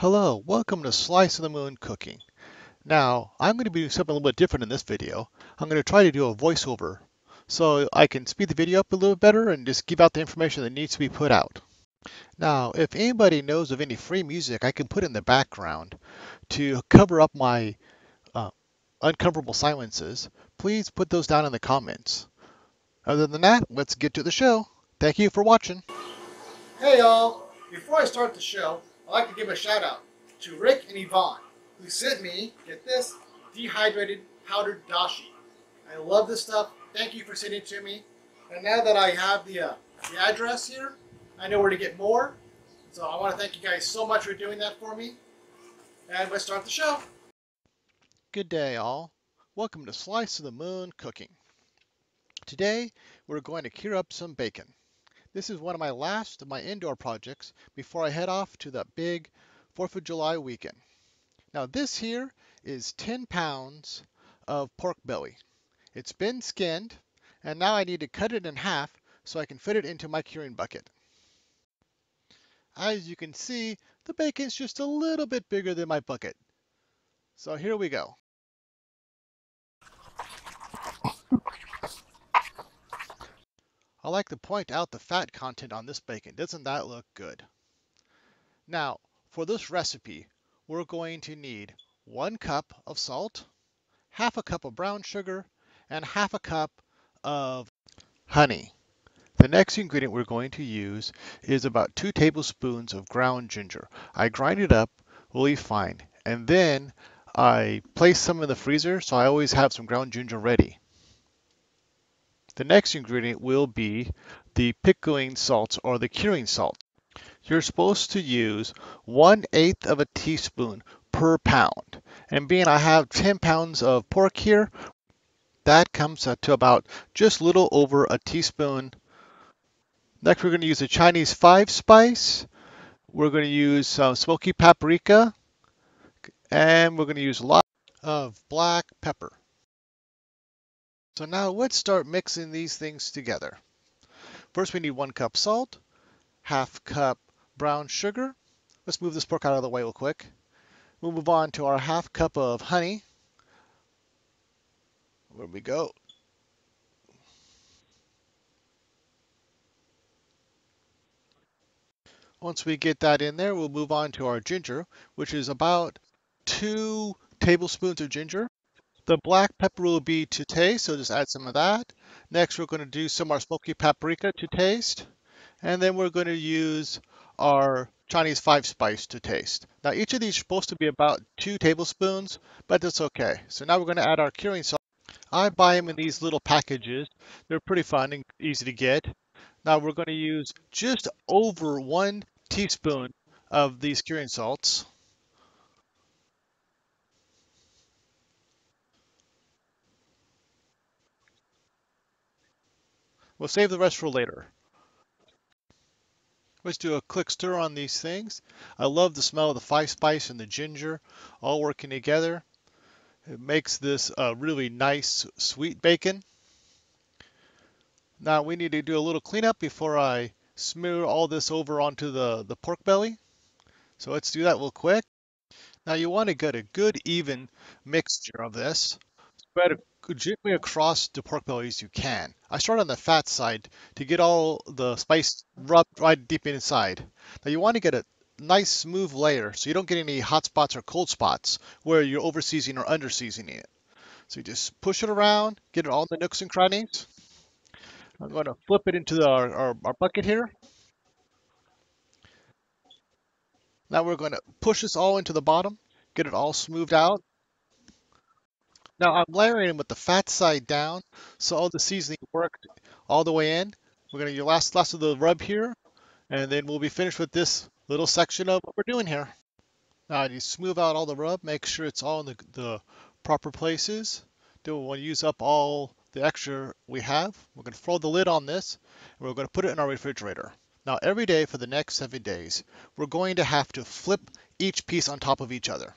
Hello, welcome to Slice of the Moon Cooking. Now, I'm going to be doing something a little bit different in this video. I'm going to try to do a voiceover so I can speed the video up a little better and just give out the information that needs to be put out. Now, if anybody knows of any free music I can put in the background to cover up my uh, uncoverable silences, please put those down in the comments. Other than that, let's get to the show. Thank you for watching. Hey y'all! Before I start the show, I'd like to give a shout out to Rick and Yvonne, who sent me, get this, dehydrated powdered dashi. I love this stuff. Thank you for sending it to me. And now that I have the address here, I know where to get more. So I want to thank you guys so much for doing that for me. And let's start the show. Good day, all. Welcome to Slice of the Moon Cooking. Today, we're going to cure up some bacon. This is one of my last of my indoor projects before I head off to that big 4th of July weekend. Now this here is 10 pounds of pork belly. It's been skinned, and now I need to cut it in half so I can fit it into my curing bucket. As you can see, the bacon's just a little bit bigger than my bucket. So here we go. I like to point out the fat content on this bacon. Doesn't that look good? Now, for this recipe, we're going to need 1 cup of salt, half a cup of brown sugar, and half a cup of honey. The next ingredient we're going to use is about 2 tablespoons of ground ginger. I grind it up really fine, and then I place some in the freezer so I always have some ground ginger ready. The next ingredient will be the pickling salts or the curing salt. You're supposed to use 1/8 of a teaspoon per pound. And being I have 10 pounds of pork here, that comes up to about just a little over a teaspoon. Next, we're going to use a Chinese 5-spice. We're going to use some smoky paprika, and we're going to use a lot of black pepper. So now let's start mixing these things together. First, we need 1 cup salt, half cup brown sugar. Let's move this pork out of the way real quick. We'll move on to our half cup of honey. Where we go. Once we get that in there, we'll move on to our ginger, which is about 2 tablespoons of ginger. The black pepper will be to taste, so just add some of that. Next, we're going to do some of our smoky paprika to taste. And then we're going to use our Chinese 5-spice to taste. Now, each of these is supposed to be about 2 tablespoons, but that's okay. So now we're going to add our curing salt. I buy them in these little packages. They're pretty fun and easy to get. Now we're going to use just over 1 teaspoon of these curing salts. We'll save the rest for later. Let's do a quick stir on these things. I love the smell of the 5-spice and the ginger all working together. It makes this a really nice sweet bacon. Now we need to do a little cleanup before I smear all this over onto the pork belly. So let's do that real quick. Now you want to get a good even mixture of this. Spread it gently across the pork belly as you can. I start on the fat side to get all the spice rubbed right deep inside. Now you want to get a nice smooth layer so you don't get any hot spots or cold spots where you're over seasoning or under seasoning it. So you just push it around, get it all in the nooks and crannies. I'm going to flip it into our bucket here. Now we're going to push this all into the bottom, get it all smoothed out. Now I'm layering them with the fat side down, so all the seasoning worked all the way in. We're going to do last of the rub here, and then we'll be finished with this little section of what we're doing here. Now you smooth out all the rub, make sure it's all in the proper places. Don't want to use up all the extra we have. We're going to throw the lid on this, and we're going to put it in our refrigerator. Now every day for the next 7 days, we're going to have to flip each piece on top of each other.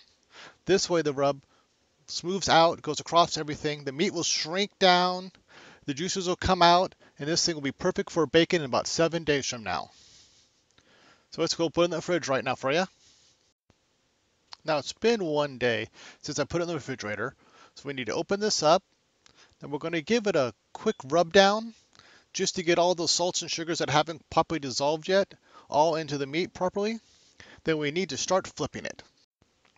This way the rub smooths out, goes across everything. The meat will shrink down, the juices will come out, and this thing will be perfect for bacon in about 7 days from now. So let's go put it in the fridge right now for you. Now it's been one day since I put it in the refrigerator, so we need to open this up, and we're going to give it a quick rub down just to get all those salts and sugars that haven't properly dissolved yet all into the meat properly. Then we need to start flipping it.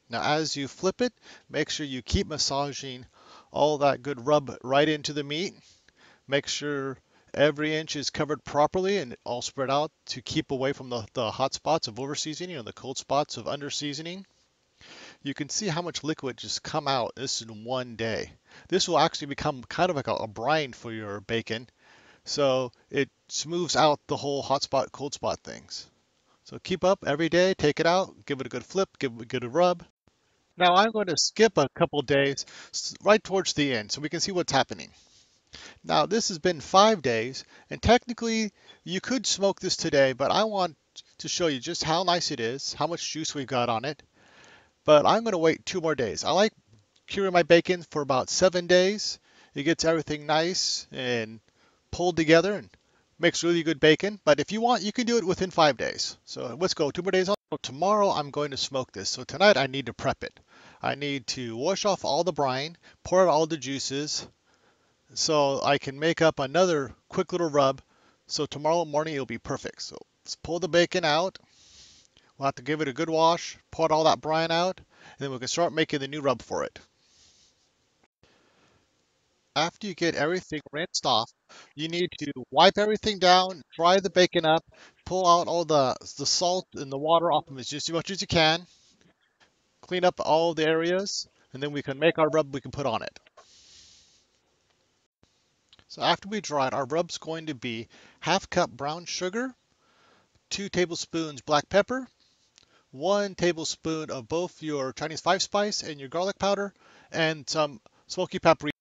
Now as you flip it, make sure you keep massaging all that good rub right into the meat. Make sure every inch is covered properly and all spread out to keep away from the hot spots of over seasoning or the cold spots of under seasoning. You can see how much liquid just come out this in one day. This will actually become kind of like a brine for your bacon, so it smooths out the whole hot spot, cold spot things. So keep up every day, take it out, give it a good flip, give it a good rub. Now I'm going to skip a couple days right towards the end so we can see what's happening. Now this has been 5 days, and technically you could smoke this today, but I want to show you just how nice it is, how much juice we've got on it. But I'm going to wait 2 more days. I like curing my bacon for about 7 days. It gets everything nice and pulled together and makes really good bacon. But if you want, you can do it within 5 days. So let's go 2 more days on. So tomorrow I'm going to smoke this. So tonight I need to prep it. I need to wash off all the brine, pour out all the juices, so I can make up another quick little rub. So tomorrow morning it'll be perfect. So let's pull the bacon out. We'll have to give it a good wash, pour all that brine out, and then we can start making the new rub for it. After you get everything rinsed off, you need to wipe everything down, dry the bacon up, pull out all the salt and the water off of it just as much as you can, clean up all the areas, and then we can make our rub we can put on it. So after we dry it, our rub's going to be half cup brown sugar, 2 tablespoons black pepper, 1 tablespoon of both your Chinese 5-spice and your garlic powder, and some smoky paprika.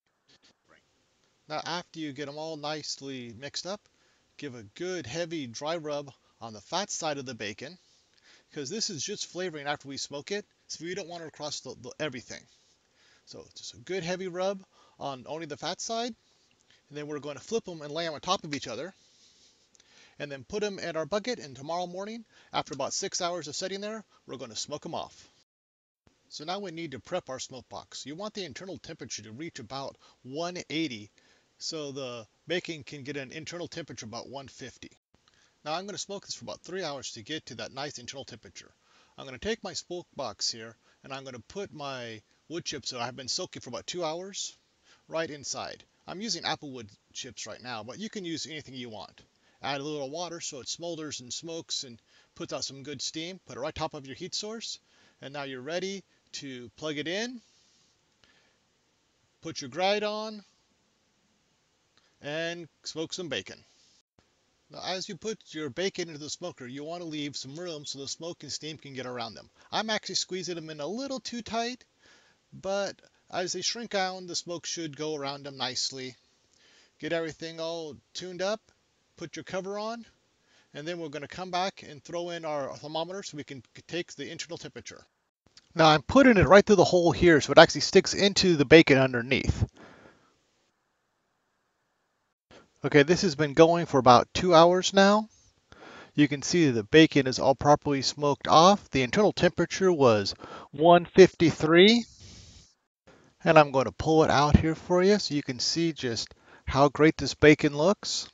Now after you get them all nicely mixed up, give a good heavy dry rub on the fat side of the bacon, because this is just flavoring after we smoke it, so you don't want to cross everything. So just a good heavy rub on only the fat side, and then we're going to flip them and lay them on top of each other, and then put them in our bucket, and tomorrow morning, after about 6 hours of sitting there, we're going to smoke them off. So now we need to prep our smoke box. You want the internal temperature to reach about 180, so the bacon can get an internal temperature about 150. Now I'm going to smoke this for about 3 hours to get to that nice internal temperature. I'm going to take my smoke box here, and I'm going to put my wood chips that I've been soaking for about 2 hours right inside. I'm using Applewood chips right now, but you can use anything you want. Add a little water so it smolders and smokes and puts out some good steam. Put it right top of your heat source, and now you're ready to plug it in, put your grate on, and smoke some bacon. Now, as you put your bacon into the smoker, you want to leave some room so the smoke and steam can get around them. I'm actually squeezing them in a little too tight, but as they shrink down, the smoke should go around them nicely. Get everything all tuned up, put your cover on, and then we're going to come back and throw in our thermometer so we can take the internal temperature. Now I'm putting it right through the hole here so it actually sticks into the bacon underneath. Okay, this has been going for about 2 hours now. You can see the bacon is all properly smoked off. The internal temperature was 153. And I'm going to pull it out here for you so you can see just how great this bacon looks.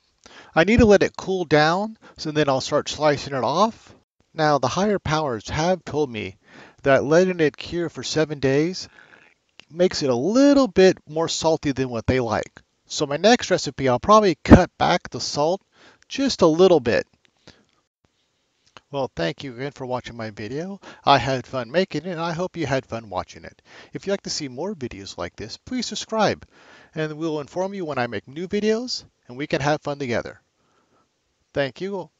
I need to let it cool down, so then I'll start slicing it off. Now, the higher powers have told me that letting it cure for 7 days makes it a little bit more salty than what they like. So my next recipe, I'll probably cut back the salt just a little bit. Well, thank you again for watching my video. I had fun making it, and I hope you had fun watching it. If you'd like to see more videos like this, please subscribe, and we'll inform you when I make new videos, and we can have fun together. Thank you.